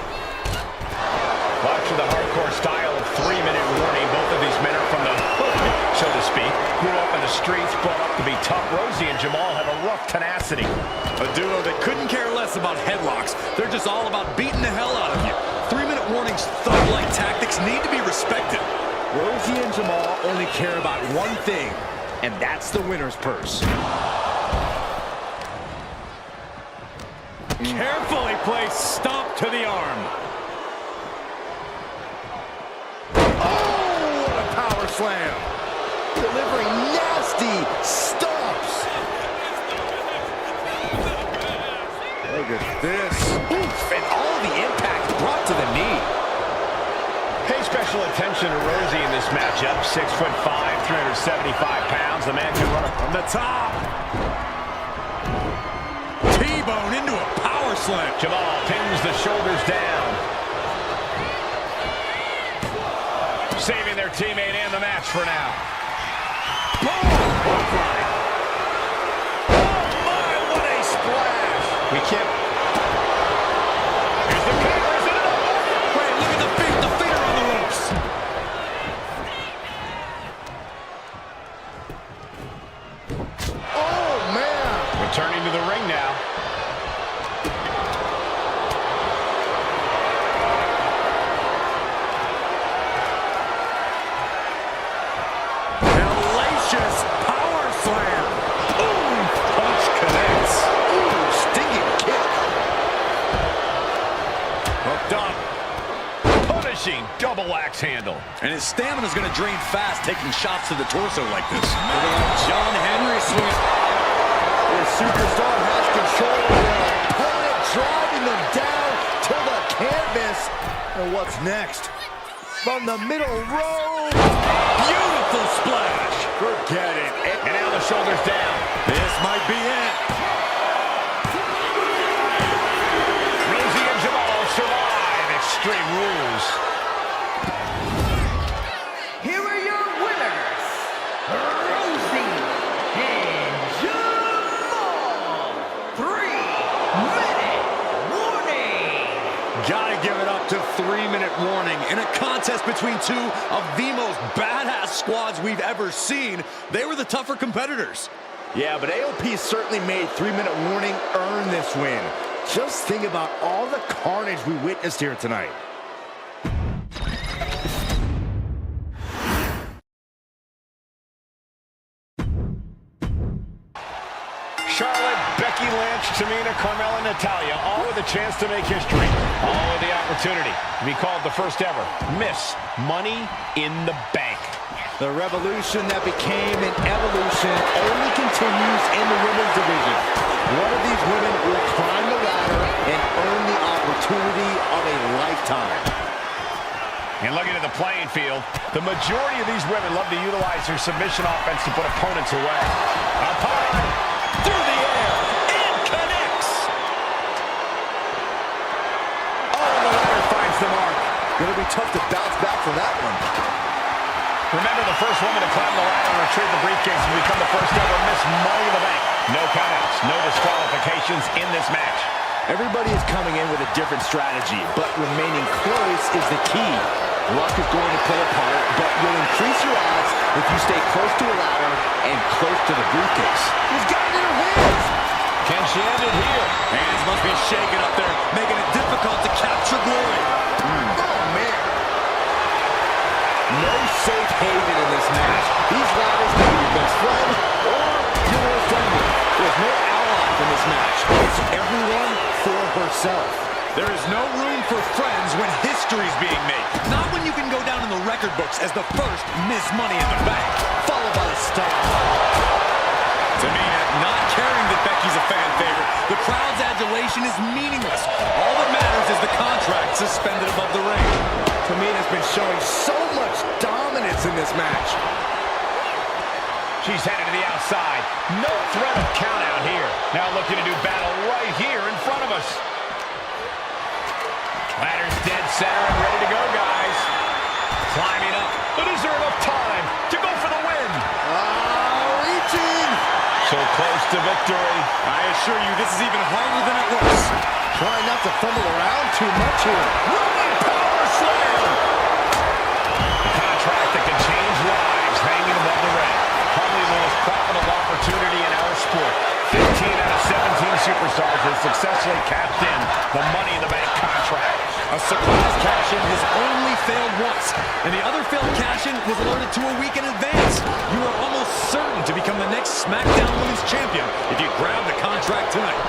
Watching the hardcore style of 3-minute warning. Both of these men are from the hood, so to speak. Grew up in the streets, brought up to be tough. Rosie and Jamal have a rough tenacity. A duo that couldn't care less about headlocks. They're just all about beating the hell out of you. 3-minute warnings, thug-like tactics need to be respected. Rosie and Jamal only care about one thing, and that's the winner's purse. Carefully placed stomp to the arm. Oh, what a power slam. Delivering nasty stomps. Look at this. Oof, and all the impact brought to the knee. Pay special attention to Rosie in this matchup. 6'5", 375 pounds. The man can run it From the top. T-bone into a power slam. Jamal pins the shoulders down. Saving their teammate and the match for now. Boom! Bloodline. Oh my, what a splash! We can't. Here's the cover. Is it enough? Wait, look at the feet. The feet are on the ropes. Oh man! Returning to the ring now. Hellacious power slam. Ooh, punch connects. Ooh, stinging kick. Hooked up. Punishing double axe handle. And his stamina's going to drain fast, taking shots to the torso like this. John Henry swinging. This superstar has control of their opponent, driving them down to the canvas. And what's next? From the middle row. Beautiful splash. Forget it. And now the shoulders down. This might be it. Rosie and Jamal survive Extreme Rules. Here are your winners, Rosie and Jamal. 3-minute warning. Gotta give it up to 3-minute warning. In a contest between two of the most badass squads we've ever seen, they were the tougher competitors. Yeah, but AOP certainly made 3-minute warning earn this win. Just think about all the carnage we witnessed here tonight. Charlotte, Becky Lynch, Tamina, Carmella, Natalya, all with a chance to make history. All with the opportunity to be called the first ever Miss Money in the Bank. The revolution that became an evolution only continues in the women's division. One of these women will climb the ladder and earn the opportunity of a lifetime. And looking at the playing field, the majority of these women love to utilize their submission offense to put opponents away. Up high. Through the air, and connects. Oh, and the ladder finds the mark. Gonna be tough to bounce back from that one. Remember, the first woman to climb the ladder and retrieve the briefcase and become the first ever Miss Money in the Bank. No countouts, no disqualifications in this match. Everybody is coming in with a different strategy, but remaining close is the key. Luck is going to play a part, but will increase your odds if you stay close to a ladder and close to the briefcase. She's got it in her hands. Can she end it here? Hands must be shaking up there, making it difficult to capture glory. Oh, man. No safe haven in this match. These ladders can be your best friend or your worst enemy. There's no allies in this match. It's everyone for herself. There is no room for friends when history history is being made. Not when you can go down in the record books as the first Miss Money in the Bank. Followed by the stomp. Tamina not caring that Becky's a fan favorite. The crowd's adulation is meaningless. All that matters is the contract suspended above the ring. Tamina's been showing so much dominance in this match. She's headed to the outside. No threat of count out here. Now looking to do battle right here in front of us. Ladder's dead center and ready to go, guys. Climbing up. But is there enough time to go for the win? Reaching. So close to victory. I assure you, this is even harder than it looks. Trying not to fumble around too much here. Running power slam. The contract that can change lives hanging above the ring. Probably the most profitable opportunity in our sport. 15 out of 17 superstars have successfully capped in the Money in the Bank contract. A surprise cash-in has only failed once, and the other failed cash-in was alerted to a week in advance. You are almost certain to become the next SmackDown Women's Champion if you grab the contract tonight.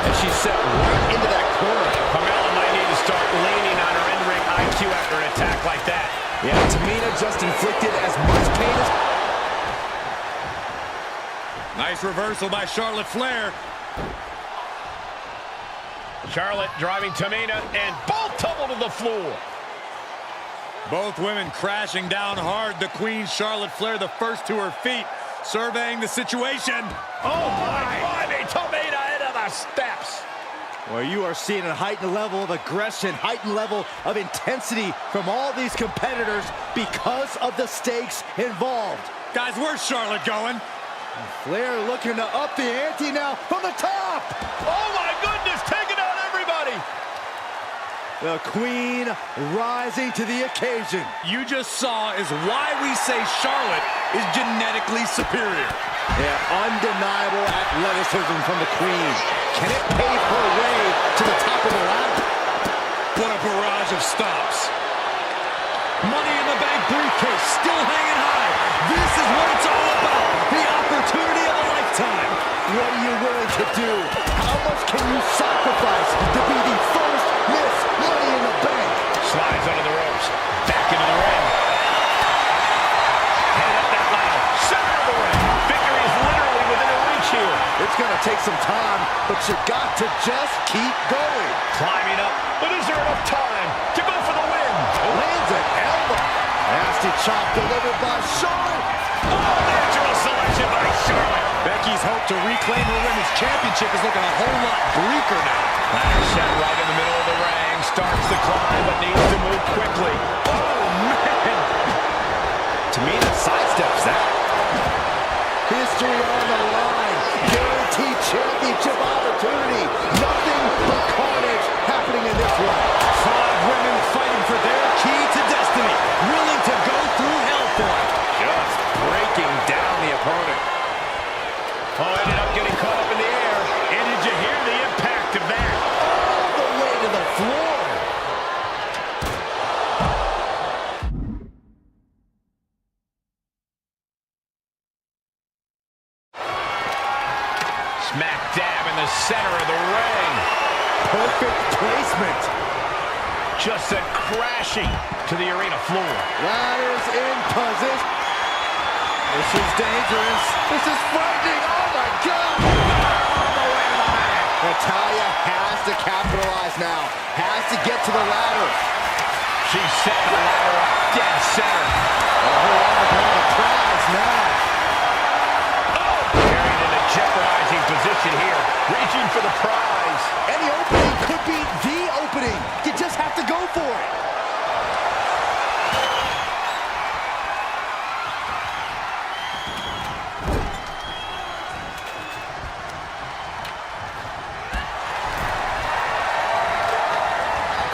And she's set right into that corner. Carmella might need to start leaning on her in-ring IQ after an attack like that. Yeah, Tamina just inflicted as much pain as... Nice reversal by Charlotte Flair. Charlotte driving Tamina, and both tumble to the floor. Both women crashing down hard. The Queen, Charlotte Flair, the first to her feet, surveying the situation. Oh, my. Tamina into the steps. Well, you are seeing a heightened level of aggression, heightened level of intensity from all these competitors because of the stakes involved. Guys, where's Charlotte going? Flair looking to up the ante now from the top. Oh, my goodness, taking out everybody. The Queen rising to the occasion. You just saw is why we say Charlotte is genetically superior. Yeah, undeniable athleticism from the Queen. Can it pave her way to the top of the ladder? What a barrage of stops. Money in the Bank briefcase still hanging high. This is what it's all about. The opportunity of a lifetime. What are you willing to do? How much can you sacrifice to be the first Miss Money in the Bank? Slides under the ropes. Back into the ring. Headed up that ladder. Center of the ring. Victory is literally within a reach here. It's going to take some time, but you got to just keep going. Climbing up. But is there enough time to go for the win? Lands an elbow. Nasty chop delivered by Charlotte. Oh, natural selection by Charlotte. Becky's hope to reclaim her women's championship is looking a whole lot bleaker now. Ladder set right in the middle of the ring. Starts the climb, but needs to move quickly. Oh, man. Tamina sidesteps that. History on the line. Guaranteed championship opportunity. Nothing but carnage happening in this one. 5 women fighting for their key to destiny. Willing to go through hell for it. Just breaking down the opponent. Oh, ended up getting caught up in the air. And did you hear the impact of that? All the way to the floor. Smack dab in the center of the ring. Perfect placement. Just sent crashing to the arena floor. Ladders in position. This is dangerous. This is frightening. Oh, my God. All the way to the mat. Natalya has to capitalize now. Has to get to the ladder. She's setting the ladder up dead center. Her arm on the prize now. Oh, carried into jeopardizing position here. Reaching for the prize. Any opening could be the opening. You just have to go for it.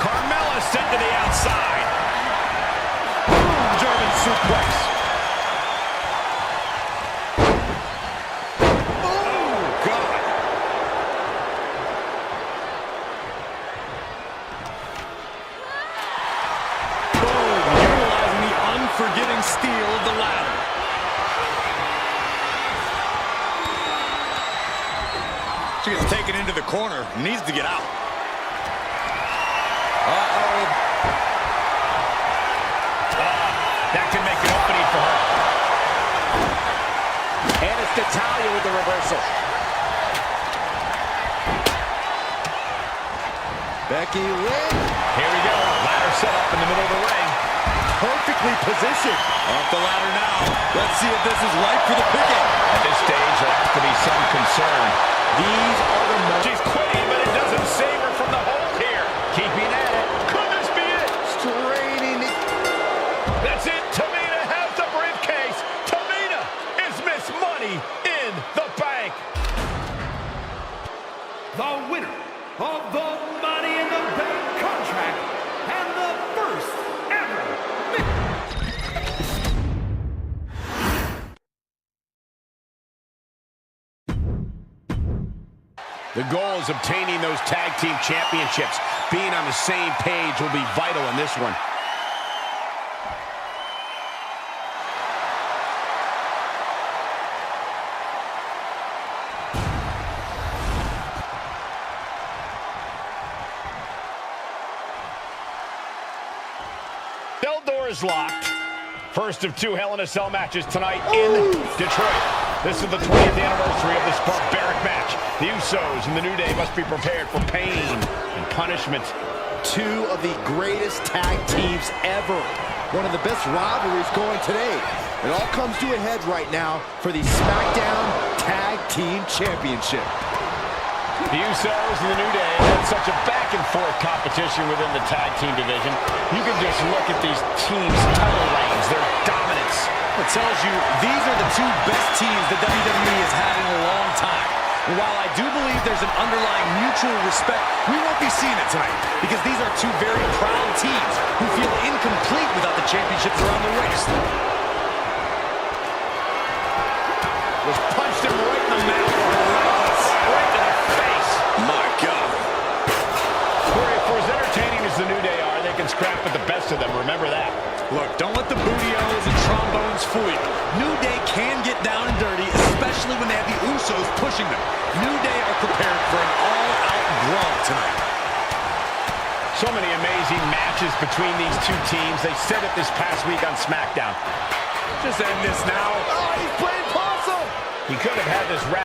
Carmella sent to the outside. Boom, German suplex. Oh, God. Boom, utilizing the unforgiving steel of the ladder. She gets taken into the corner, needs to get out. Uh-oh. Becky Lynch. Here we go. Ladder set up in the middle of the ring. Perfectly positioned. Off the ladder now. Let's see if this is ripe for the picking. At this stage, there has to be some concern. These are the moments. She's quitting, but it doesn't save her from the hold here. Keeping at it. Could this be it? Straining it. That's it. Tamina has the briefcase. Tamina is Miss Money in the Bank. The winner of the Money in the Bank contract and the first ever. The goal is obtaining those tag team championships. Being on the same page will be vital in this one. Cell door is locked. First of two Hell in a Cell matches tonight in Detroit. This is the 20th anniversary of this barbaric match. The Usos and the New Day must be prepared for pain and punishment. Two of the greatest tag teams ever. One of the best rivalries going today. It all comes to a head right now for the SmackDown Tag Team Championship. The Usos and the New Day had such a back-and-forth competition within the tag team division. You can just look at these teams' title reigns, their dominance. It tells you these are the two best teams the WWE has had in a long time. And while I do believe there's an underlying mutual respect, we won't be seeing it tonight because these are two very proud teams who feel incomplete without the championships around their waist. Just punched him right in the mouth. Right in the face. My God. Corey, for as entertaining as the New Day are, they can scrap with the best of them. Remember that. Look, don't let the booty-os and trombones fool you. New Day can get down and dirty, especially when they have the Usos pushing them. New Day are prepared for an all-out brawl tonight. So many amazing matches between these two teams. They said it this past week on SmackDown. Just end this now. Oh, he's playing possum. He could have had this